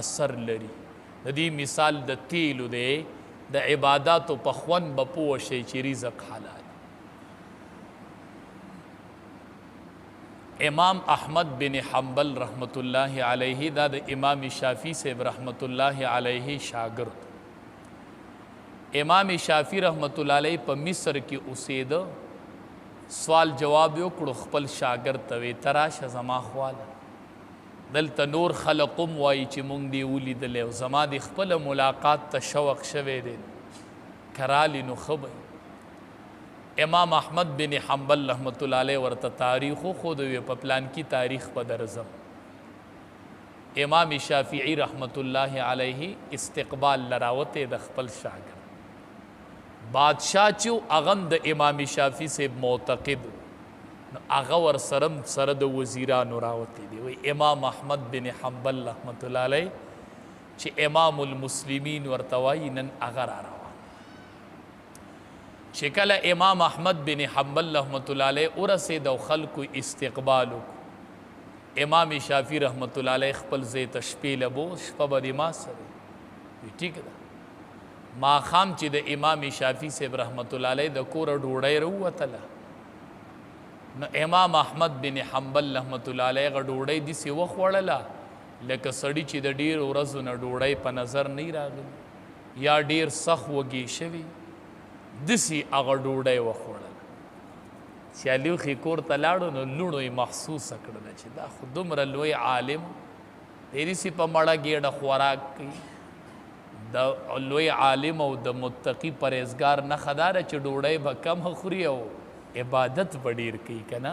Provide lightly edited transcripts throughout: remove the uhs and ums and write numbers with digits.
اثر لري. د دې مثال د تیلو دی، د عباداتو په خوند به پوه شئ چې رزق حلال. امام احمد بن حنبل رحمت الله علیه دا د امام شافعی صاحب رحمت الله علیه شاگرد. امام شافعی رحمت الله علیه په مصر کې اوسېده. سوال جواب یې وکړو خپل شاګرد ته، وی تراشه زما خواله، دلته نور خلق هم وایي چې مونږ دې ولیدلی او زما د خپله ملاقات ته شوق شوی دی، که رالي نو ښه به. امام احمد بن حنبل رحمت الله علیه ورته تاریخ وښود، وی په پلان کې تاریخ به درځم. امام شافعی رحمت الله علیه استقبال لراوته د خپل شاګرد. بادشاہ چې هغه د امام شافعی صاحب معتقد، هغه ورسره د وزیرانو راوتی دی. وی امام احمد بن حنبل رحمت الله علیه چې امام المسلمین ورته وایي نن هغه را روان. چې کله امام احمد بن حنبل رحمت الله علیه ورسېد او خلکو استقبال وکړو، امام شافعی رحمت الله علیه خپل ځای ته شپې لبو، شپه به دې ما سره وي. ټیک ده. ماښام چې د امام شافعی صاحب رحمت الله علیه د کوره ډوډۍ راووتله، نو امام احمد بن حنبل رحمت الله علیه هغه ډوډۍ داسې وخوړله لکه سړي چې د ډېرو ورځو نه ډوډۍ په نظر نه راغلي یا ډېر سخت وږی شوي، داسې هغه ډوډۍ وخوړله. چې لوښي کور ته لاړو نو لوڼو یې محسوسه کړله چې دا خو دومره لوی عالم دی، داسې په مړه ګېډه خوراک کوي. د لوی عالم او د متقي پرهیزګار نښه دا ده چې ډوډۍ به کمه خوري او عبادت به ډېر کوي که نه.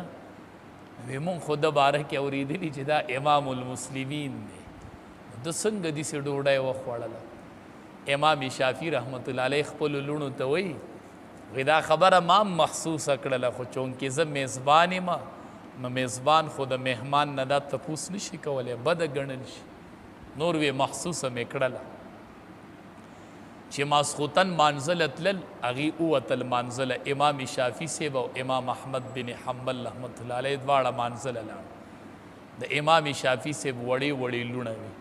وی مونږ خو د باره کې اورېدلي چې دا امام المسلمین دی، ده څنګه داسې ډوډۍ وخوړله. امام شافعي رحمت الله علیه خپلو لوڼو ته وایي وی دا خبره ما هم محسوسه کړله، خو چونکې زه میزبان یم نو میزبان خو د مهمان نه دا تپوس نشي کولی، بده ګڼل شي. نور وی محسوسه مې کړله. چې ماسخوتن مانځله تلل، هغې ووتل مانځله. امام شافعي صاحب او امام احمد بن حنبل رحمت الله علیه دواړه مانځله لاړل. د امام شافعي صاحب وړې وړې لوڼه وي،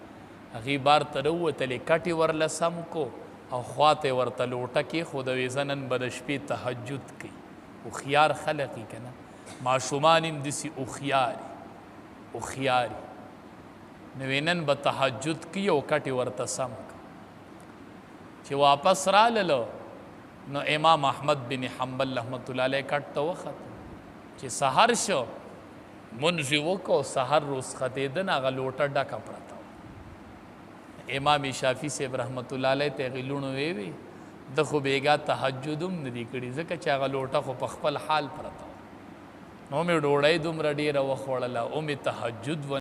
هغې بار ته راووتلې، کټې ورله سم کو او خواته ورته لوټه کېښوده. وی زه نن به د شپې تهجد کوي. هوښیار خلق یي که نه، ماشومان هم داسې هوښیار نو وی نن به تهجد کوي او کټې ورته سم که. چې واپس راللو نو امام احمد بن حنبل رحمت الله علیه کټ ته وختو چې سحر شو، منځ یې وکړو، سحر روسختېده نه هغه لوټه ډکه پرته وه. امام شافعي صاحب رحمت الله علیه ته هغې لوڼو ویې ده خو بېګا تهجد هم نه دي کړي، ځکه چې هغه لوټه خو په خپل حال پرته وه. نو مې ډوډۍ دومره ډېره وخوړله او مې تهجد